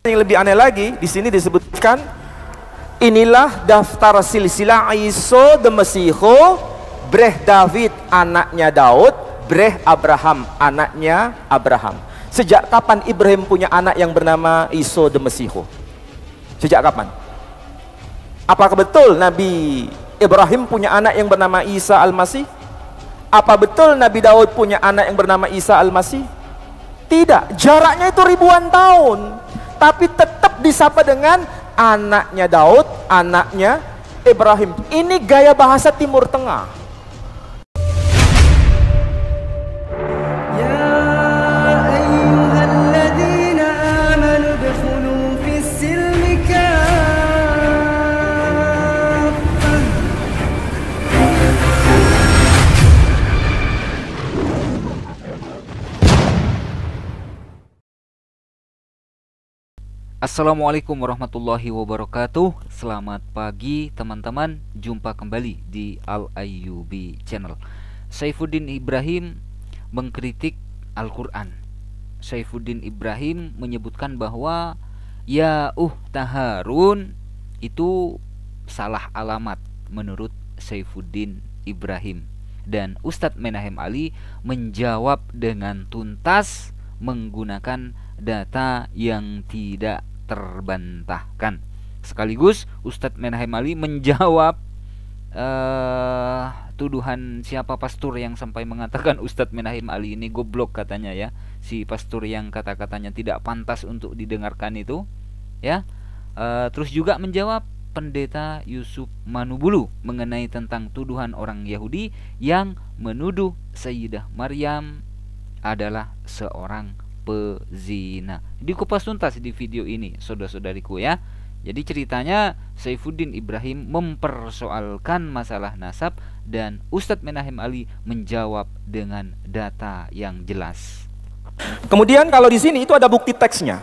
yang lebih aneh lagi, di sini disebutkan inilah daftar silsilah Isa the Masihu, breh David anaknya Daud, breh Abraham anaknya Abraham. Sejak kapan Ibrahim punya anak yang bernama Isa the Masihu? Sejak kapan? Apakah betul Nabi Ibrahim punya anak yang bernama Isa Al-Masih? Apa betul Nabi Daud punya anak yang bernama Isa Al-Masih? Tidak, jaraknya itu ribuan tahun, tapi tetap disapa dengan anaknya Daud, anaknya Ibrahim. Ini gaya bahasa Timur Tengah. Assalamualaikum warahmatullahi wabarakatuh. Selamat pagi teman-teman. Jumpa kembali di Al-Ayyubi Channel. Saifuddin Ibrahim mengkritik Al-Quran. Saifuddin Ibrahim menyebutkan bahwa Taharun itu salah alamat menurut Saifuddin Ibrahim. Dan Ustadz Menahem Ali menjawab dengan tuntas menggunakan data yang tidak terbantahkan. Sekaligus Ustadz Menahem Ali menjawab tuduhan siapa pastor yang sampai mengatakan Ustadz Menahem Ali ini goblok katanya ya. Si pastor yang kata-katanya tidak pantas untuk didengarkan itu ya. Terus juga menjawab Pendeta Yusuf Manubulu mengenai tentang tuduhan orang Yahudi yang menuduh Sayyidah Maryam adalah seorang pezina. Dikupas tuntas di video ini, saudara-saudariku ya. Jadi ceritanya Saifuddin Ibrahim mempersoalkan masalah nasab dan Ustadz Menahem Ali menjawab dengan data yang jelas. Kemudian kalau di sini itu ada bukti teksnya.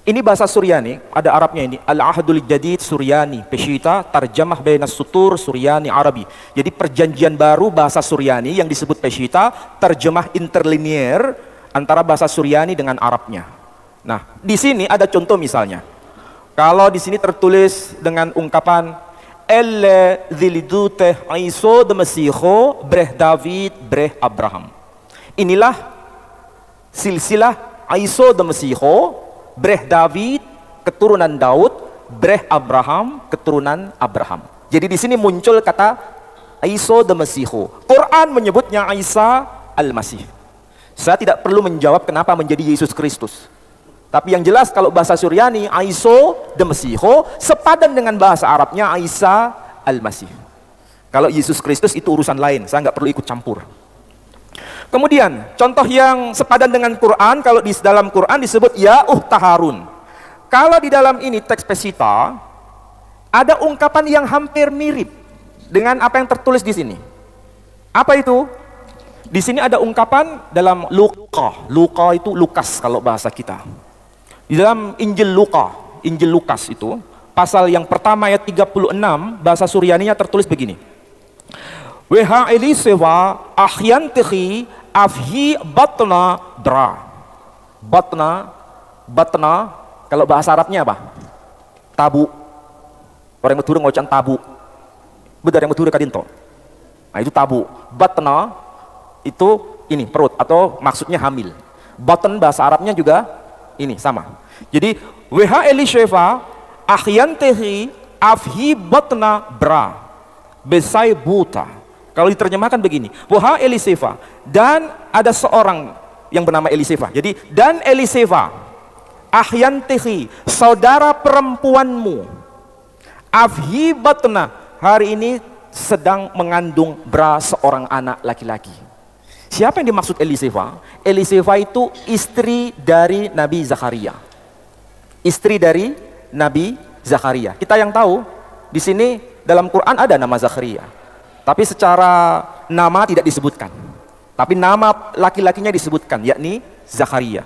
Ini bahasa Suryani, ada Arabnya ini. Al-Ahdul Jadid Suryani, Peshita, Tarjamah Bainas Sutur Suryani Arabi. Jadi perjanjian baru bahasa Suryani yang disebut Peshita, terjemah interlinear antara bahasa Suryani dengan Arabnya. Nah, di sini ada contoh misalnya. Kalau di sini tertulis dengan ungkapan Elle zilidute Isa de Masihu breh David breh Abraham. Inilah silsilah Isa de Masihu, breh David keturunan Daud, breh Abraham keturunan Abraham. Jadi di sini muncul kata Isa de Masihu. Quran menyebutnya Isa Al-Masih. Saya tidak perlu menjawab kenapa menjadi Yesus Kristus. Tapi yang jelas kalau bahasa Suryani Isa de Masihu sepadan dengan bahasa Arabnya Isa Al-Masih. Kalau Yesus Kristus itu urusan lain, saya nggak perlu ikut campur. Kemudian contoh yang sepadan dengan Quran, kalau di dalam Quran disebut Taharun. Kalau di dalam ini teks Pesita ada ungkapan yang hampir mirip dengan apa yang tertulis di sini. Apa itu? Di sini ada ungkapan dalam Luka. Luka itu Lukas kalau bahasa kita. Di dalam Injil Luka, Injil Lukas itu pasal yang pertama ayat 36 bahasa Suryaninya tertulis begini. Weha Eliseva ahyantihi afhi batna dra. Batna kalau bahasa Arabnya apa? Tabu. Orang Madura ngocen tabu. Benar yang Madura kadinto. Nah itu tabu. Batna itu ini perut atau maksudnya hamil. Batn bahasa Arabnya juga ini sama. Jadi weha Eliseva ahyantihi afhi batna bra besai buta. Kalau diterjemahkan begini, wahai Eliseva, dan ada seorang yang bernama Eliseva. Jadi dan Eliseva, ahyantihi, saudara perempuanmu, afhi batna, hari ini sedang mengandung bra seorang anak laki-laki. Siapa yang dimaksud Eliseva? Eliseva itu istri dari Nabi Zakaria. Istri dari Nabi Zakaria. Kita yang tahu, di sini dalam Quran ada nama Zakaria. Tapi secara nama tidak disebutkan. Tapi nama laki-lakinya disebutkan, yakni Zakaria.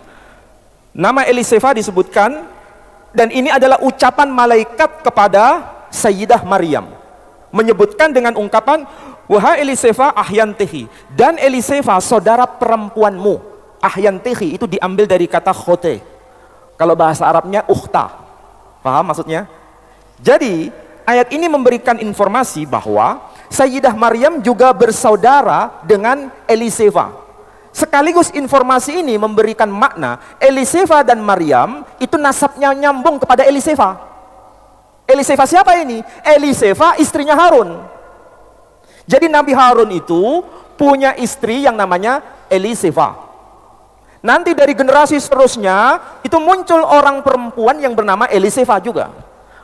Nama Eliseva disebutkan, dan ini adalah ucapan malaikat kepada Sayyidah Maryam. Menyebutkan dengan ungkapan, wahai Eliseva ahyantihi, dan Eliseva saudara perempuanmu. Ahyantihi itu diambil dari kata khote. Kalau bahasa Arabnya ukhta. Paham maksudnya? Jadi ayat ini memberikan informasi bahwa Sayyidah Maryam juga bersaudara dengan Eliseva. Sekaligus informasi ini memberikan makna Eliseva dan Maryam itu nasabnya nyambung kepada Eliseva. Eliseva siapa ini? Eliseva istrinya Harun. Jadi Nabi Harun itu punya istri yang namanya Eliseva. Nanti dari generasi seterusnya itu muncul orang perempuan yang bernama Eliseva juga.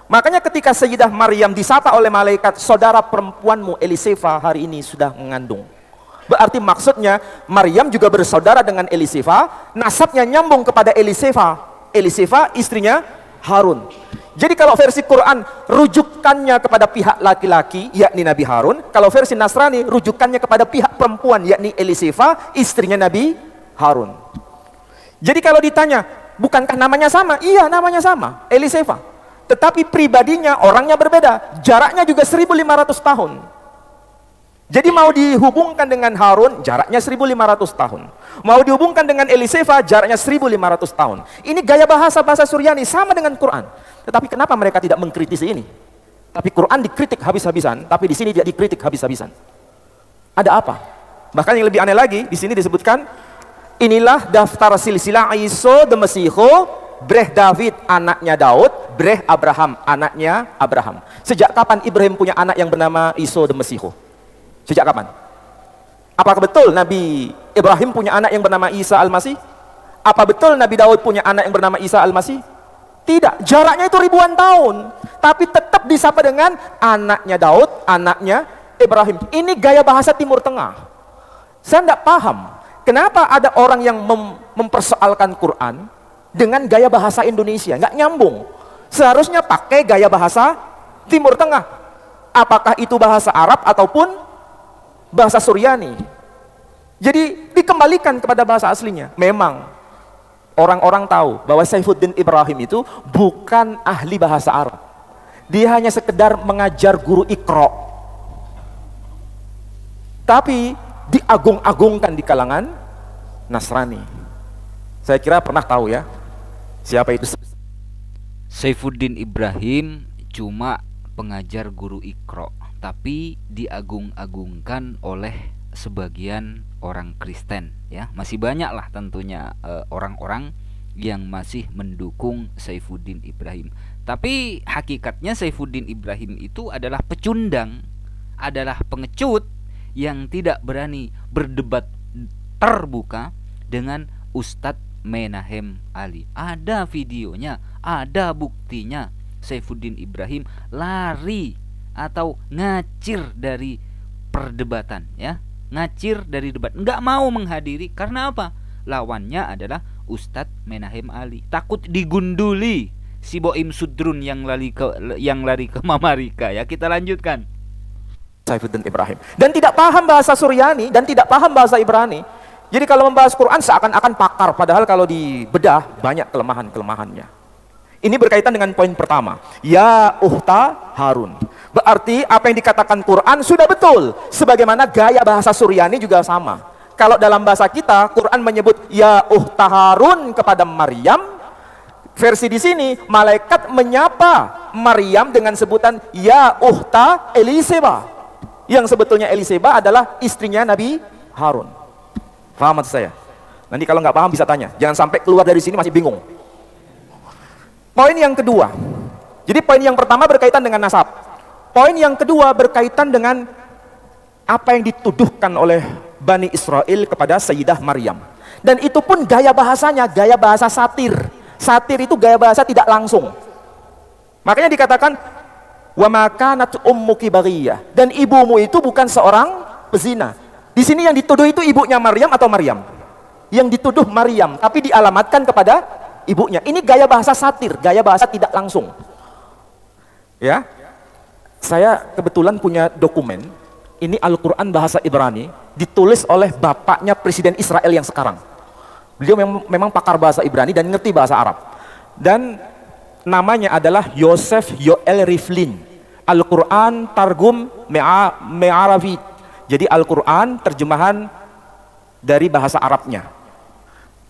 Makanya ketika Sayyidah Maryam disapa oleh malaikat, saudara perempuanmu Eliseva hari ini sudah mengandung. Berarti maksudnya Maryam juga bersaudara dengan Eliseva, nasabnya nyambung kepada Eliseva. Eliseva istrinya Harun. Jadi kalau versi Quran rujukannya kepada pihak laki-laki yakni Nabi Harun, kalau versi Nasrani rujukannya kepada pihak perempuan yakni Eliseva istrinya Nabi Harun. Jadi kalau ditanya, bukankah namanya sama? Iya, namanya sama, Eliseva. Tetapi pribadinya, orangnya berbeda. Jaraknya juga 1500 tahun. Jadi mau dihubungkan dengan Harun, jaraknya 1500 tahun. Mau dihubungkan dengan Eliseva, jaraknya 1500 tahun. Ini gaya bahasa Suryani, sama dengan Quran. Tetapi kenapa mereka tidak mengkritisi ini? Tapi Quran dikritik habis-habisan, tapi di sini tidak dikritik habis-habisan. Ada apa? Bahkan yang lebih aneh lagi, di sini disebutkan, inilah daftar silsilah Isa the Masihu, Breh David anaknya Daud, Breh Abraham anaknya Abraham. Sejak kapan Ibrahim punya anak yang bernama Isa the Masihu? Sejak kapan? Apakah betul Nabi Ibrahim punya anak yang bernama Isa Al-Masih? Apa betul Nabi Daud punya anak yang bernama Isa Al-Masih? Tidak, jaraknya itu ribuan tahun. Tapi tetap disapa dengan anaknya Daud, anaknya Ibrahim. Ini gaya bahasa Timur Tengah. Saya tidak paham, kenapa ada orang yang mempersoalkan Quran dengan gaya bahasa Indonesia, nggak nyambung. Seharusnya pakai gaya bahasa Timur Tengah. Apakah itu bahasa Arab ataupun bahasa Suryani? Jadi dikembalikan kepada bahasa aslinya. Memang orang-orang tahu bahwa Saifuddin Ibrahim itu bukan ahli bahasa Arab. Dia hanya sekedar mengajar guru Iqra. Tapi diagung-agungkan di kalangan Nasrani. Saya kira pernah tahu ya siapa itu? Saifuddin Ibrahim cuma pengajar guru Iqra, tapi diagung-agungkan oleh sebagian orang Kristen ya. Masih banyak lah tentunya orang-orang yang masih mendukung Saifuddin Ibrahim. Tapi hakikatnya Saifuddin Ibrahim itu adalah pecundang, adalah pengecut yang tidak berani berdebat terbuka dengan Ustadz Menahem Ali. Ada videonya, ada buktinya. Saifuddin Ibrahim lari atau ngacir dari perdebatan ya, ngacir dari debat, nggak mau menghadiri. Karena apa? Lawannya adalah Ustadz Menahem Ali. Takut digunduli si Boim Sudrun yang lari ke Mamarika ya. Kita lanjutkan. Saifuddin Ibrahim dan tidak paham bahasa Suryani dan tidak paham bahasa Ibrani. Jadi kalau membahas Quran seakan-akan pakar, padahal kalau dibedah banyak kelemahan-kelemahannya. Ini berkaitan dengan poin pertama, ya ukhta Harun. Berarti apa yang dikatakan Quran sudah betul, sebagaimana gaya bahasa Suryani juga sama. Kalau dalam bahasa kita, Quran menyebut ya ukhta Harun kepada Maryam. Versi di sini, malaikat menyapa Maryam dengan sebutan ya ukhta Eliseba. Yang sebetulnya Eliseba adalah istrinya Nabi Harun. Paham maksud saya? Nanti kalau nggak paham bisa tanya. Jangan sampai keluar dari sini masih bingung. Poin yang kedua. Jadi poin yang pertama berkaitan dengan nasab. Poin yang kedua berkaitan dengan apa yang dituduhkan oleh Bani Israel kepada Sayyidah Maryam. Dan itu pun gaya bahasanya, gaya bahasa satir. Satir itu gaya bahasa tidak langsung. Makanya dikatakan wa ma kanat ummuki baghiyah, dan ibumu itu bukan seorang pezina. Di sini yang dituduh itu ibunya Maryam atau Maryam? Yang dituduh Maryam, tapi dialamatkan kepada ibunya. Ini gaya bahasa satir, gaya bahasa tidak langsung. Ya, saya kebetulan punya dokumen. Ini Al-Quran bahasa Ibrani, ditulis oleh bapaknya Presiden Israel yang sekarang. Beliau memang pakar bahasa Ibrani dan ngerti bahasa Arab. Dan namanya adalah Yosef Yoel Rivlin. Al-Quran Targum Me'aravit. Jadi Al-Quran terjemahan dari bahasa Arabnya.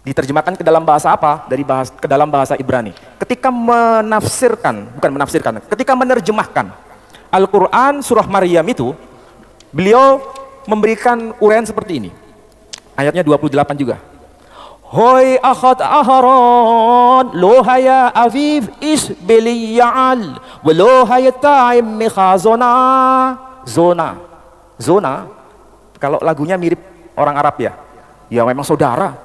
Diterjemahkan ke dalam bahasa apa? Ke dalam bahasa Ibrani. Ketika ketika menerjemahkan Al-Quran surah Maryam itu, beliau memberikan uraian seperti ini. Ayatnya 28 juga. Hoi akhat aharon lohaya aviv isbiliyal walohaya ta'im mikhazona. Zona, kalau lagunya mirip orang Arab ya, ya memang saudara,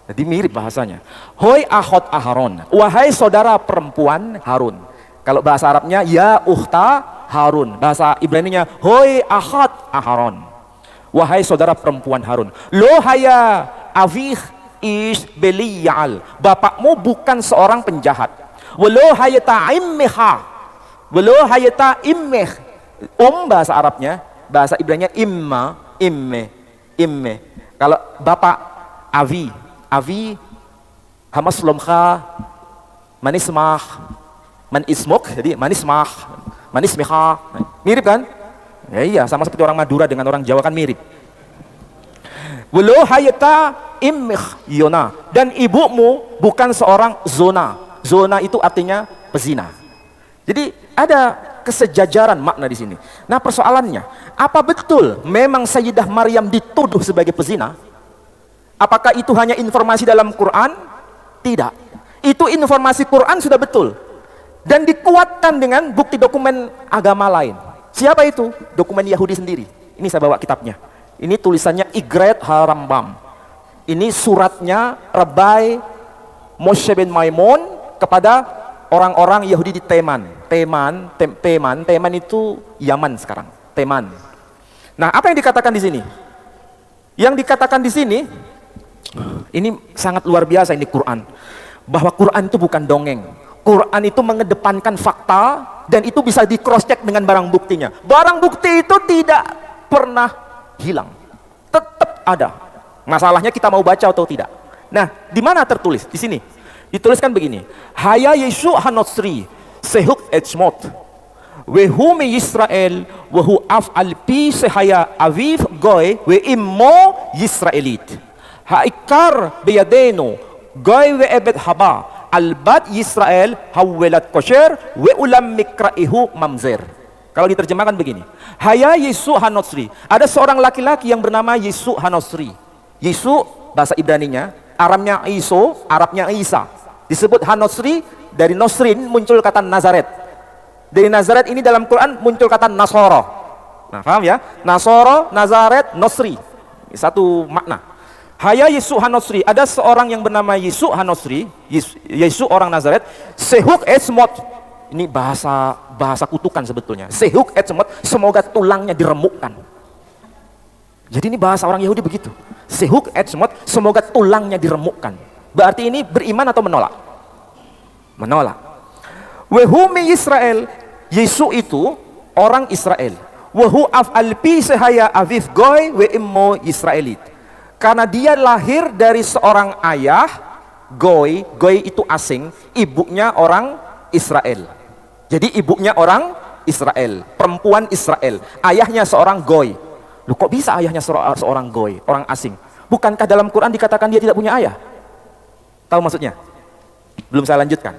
jadi mirip bahasanya. Hoi akhat aharon, wahai saudara perempuan Harun. Kalau bahasa Arabnya ya ukhta Harun, bahasa Ibraninya hoi akhat aharon, wahai saudara perempuan Harun. Lohaya avih is beliyal, bapakmu bukan seorang penjahat. Walau hayata immeha, walau hayata immeh, bahasa Arabnya, bahasa Ibraninya imme. Kalau bapak avi hamaslomcha manismah man ismuk, jadi manismiha, mirip kan? Ya iya, sama seperti orang Madura dengan orang Jawa kan mirip. Walau hayata Yona, dan ibumu bukan seorang zona. Zona itu artinya pezina. Jadi ada kesejajaran makna di sini. Nah persoalannya, apa betul memang Sayyidah Maryam dituduh sebagai pezina? Apakah itu hanya informasi dalam Quran? Tidak. Itu informasi Quran sudah betul. Dan dikuatkan dengan bukti dokumen agama lain. Siapa itu? Dokumen Yahudi sendiri. Ini saya bawa kitabnya. Ini tulisannya Igret Harambam. Ini suratnya Rabbi Moshe bin Maimon kepada orang-orang Yahudi di Teman. Teman itu Yaman sekarang. Teman. Nah, apa yang dikatakan di sini? Yang dikatakan di sini, ini sangat luar biasa ini Quran. Bahwa Quran itu bukan dongeng. Quran itu mengedepankan fakta dan itu bisa di cross check dengan barang buktinya. Barang bukti itu tidak pernah hilang. Tetap ada. Masalahnya kita mau baca atau tidak. Nah, di mana tertulis? Di sini. Dituliskan begini. Haya Yesu Hanosri sehuk etsmot. Wehumi Yisrael wahu af alpi sehaya aviv goy we immo Yisraelit. Haikar beyadeno goy we ebet haba albat Yisrael hawelat kosher we ulam mikraihu mamzer. Kalau diterjemahkan begini. Haya Yesu Hanosri. Ada seorang laki-laki yang bernama Yesu Hanosri. Yesu bahasa Ibraninya, Aramnya Iso, Arabnya Isa. Disebut Hanosri, dari Nosrin muncul kata Nazaret. Dari Nazaret ini dalam Quran muncul kata Nasoro. Nah, paham ya? Nasoro, Nazaret, Nosri. Ini satu makna. Haya Yesu Hanosri, ada seorang yang bernama Yesu Hanosri, Yesu orang Nazaret, sehuk esmot. Ini bahasa kutukan sebetulnya. Sehuk esmot, semoga tulangnya diremukkan. Jadi ini bahasa orang Yahudi begitu. Sehuk esmot, semoga tulangnya diremukkan. Berarti ini beriman atau menolak? Menolak. Wehumi Israel, Yesu itu orang Israel. Wahu af alpi sehaya aviv goy we immo Israelit. Karena dia lahir dari seorang ayah goy itu asing, ibunya orang Israel. Jadi ibunya orang Israel, perempuan Israel, ayahnya seorang goy. Loh, kok bisa ayahnya seorang goy, orang asing? Bukankah dalam Quran dikatakan dia tidak punya ayah? Tahu maksudnya? Belum saya lanjutkan.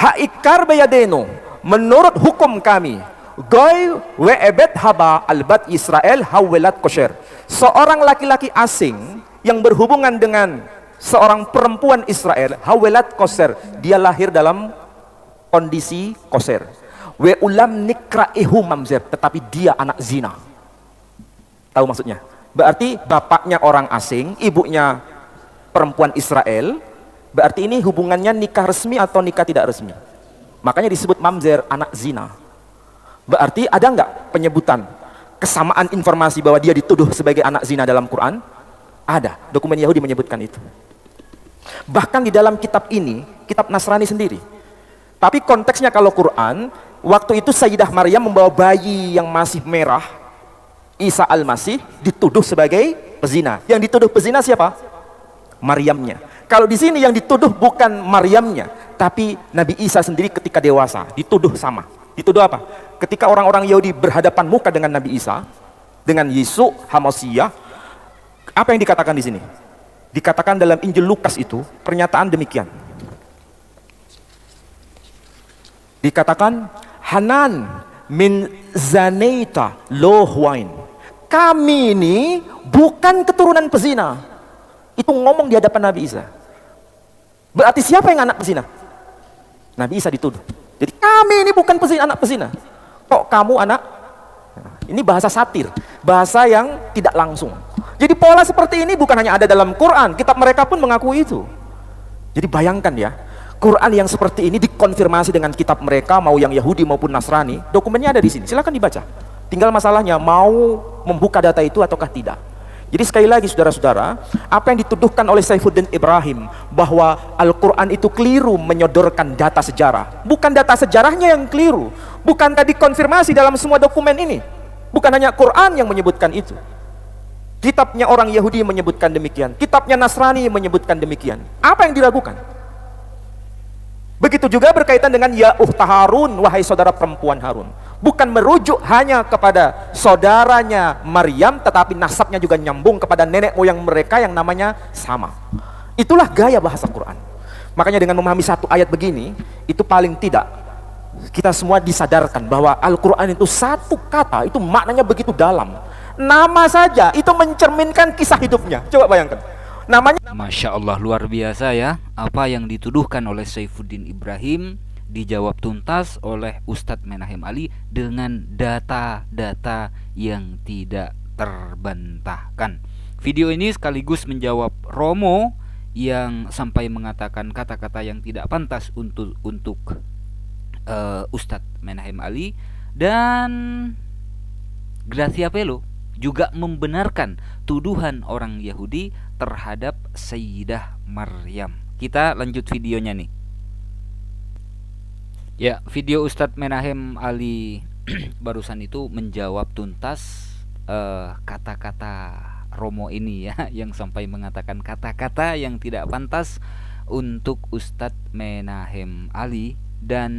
Haikar bayadeno, menurut hukum kami, goy we ebet haba albat Israel hawelat kosher. Seorang laki-laki asing yang berhubungan dengan seorang perempuan Israel, hawelat kosher, dia lahir dalam kondisi kosher. We ulam nikraihu mamzer, tetapi dia anak zina. Tahu maksudnya? Berarti bapaknya orang asing, ibunya perempuan Israel. Berarti ini hubungannya nikah resmi atau nikah tidak resmi? Makanya disebut mamzer, anak zina. Berarti ada nggak penyebutan kesamaan informasi bahwa dia dituduh sebagai anak zina dalam Quran? Ada, dokumen Yahudi menyebutkan itu. Bahkan di dalam kitab ini, kitab Nasrani sendiri. Tapi konteksnya kalau Quran, waktu itu Sayyidah Maryam membawa bayi yang masih merah, Isa Al-Masih, dituduh sebagai pezina. Yang dituduh pezina siapa? Maryamnya. Kalau di sini yang dituduh bukan Maryamnya, tapi Nabi Isa sendiri ketika dewasa dituduh sama. Dituduh apa? Ketika orang-orang Yahudi berhadapan muka dengan Nabi Isa, dengan Yesus Hamosiyah, apa yang dikatakan di sini? Dikatakan dalam Injil Lukas itu pernyataan demikian. Dikatakan Hanan min Zaneita Lohwain. Kami ini bukan keturunan pezina. Itu ngomong di hadapan Nabi Isa. Berarti siapa yang anak pezina? Nabi Isa dituduh. Jadi kami ini bukan anak pezina. Kok kamu anak? Ini bahasa satir, bahasa yang tidak langsung. Jadi pola seperti ini bukan hanya ada dalam Quran, kitab mereka pun mengakui itu. Jadi bayangkan ya, Quran yang seperti ini dikonfirmasi dengan kitab mereka, mau yang Yahudi maupun Nasrani, dokumennya ada di sini, silakan dibaca. Tinggal masalahnya mau membuka data itu ataukah tidak. Jadi sekali lagi saudara-saudara, apa yang dituduhkan oleh Saifuddin Ibrahim bahwa Al-Quran itu keliru menyodorkan data sejarah. Bukan data sejarahnya yang keliru, bukankah dikonfirmasi dalam semua dokumen ini? Bukan hanya Quran yang menyebutkan itu. Kitabnya orang Yahudi menyebutkan demikian, kitabnya Nasrani menyebutkan demikian. Apa yang diragukan? Begitu juga berkaitan dengan ya ukhta Harun, wahai saudara perempuan Harun. Bukan merujuk hanya kepada saudaranya Maryam, tetapi nasabnya juga nyambung kepada nenek moyang mereka yang namanya sama. Itulah gaya bahasa Quran. Makanya dengan memahami satu ayat begini, itu paling tidak kita semua disadarkan bahwa Al-Quran itu satu kata, itu maknanya begitu dalam. Nama saja itu mencerminkan kisah hidupnya. Coba bayangkan. Namanya Masya Allah, luar biasa ya. Apa yang dituduhkan oleh Saifuddin Ibrahim dijawab tuntas oleh Ustadz Menahem Ali dengan data-data yang tidak terbantahkan. Video ini sekaligus menjawab Romo yang sampai mengatakan kata-kata yang tidak pantas untuk Ustadz Menahem Ali, dan Gracia Pelo juga membenarkan tuduhan orang Yahudi terhadap Sayyidah Maryam. Kita lanjut videonya nih. Ya, video Ustadz Menahem Ali barusan itu menjawab tuntas kata-kata Romo ini ya, yang sampai mengatakan kata-kata yang tidak pantas untuk Ustadz Menahem Ali, dan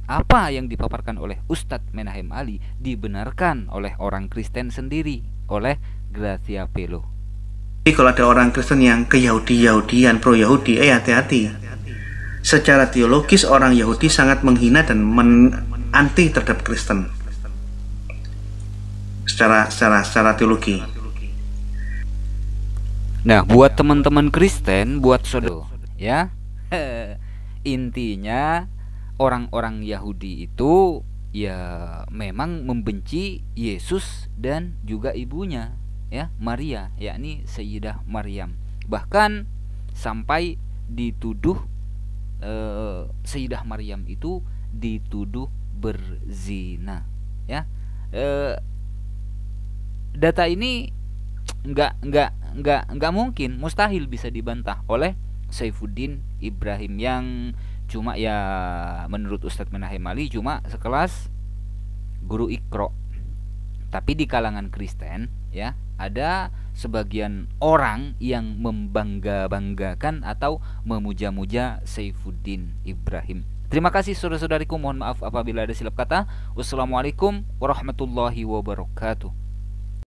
apa yang dipaparkan oleh Ustadz Menahem Ali dibenarkan oleh orang Kristen sendiri, oleh Gracia Pelo. Jadi kalau ada orang Kristen yang ke Yahudian, pro Yahudi, hati-hati. Secara teologis orang Yahudi sangat menghina dan anti terhadap Kristen. Secara teologi. Nah, buat teman-teman Kristen, buat saudara, ya, intinya orang-orang Yahudi itu ya memang membenci Yesus dan juga ibunya, ya, Maria, yakni Sayyidah Maryam. Bahkan sampai dituduh Sayyidah Maryam itu dituduh berzina, ya. Data ini nggak mungkin, mustahil bisa dibantah oleh Saifuddin Ibrahim yang cuma ya menurut Ustadz Menahem Ali cuma sekelas guru Iqra. Tapi di kalangan Kristen ya ada sebagian orang yang membangga-banggakan atau memuja-muja Saifuddin Ibrahim. Terima kasih saudara-saudariku, mohon maaf apabila ada silap kata. Wassalamualaikum warahmatullahi wabarakatuh.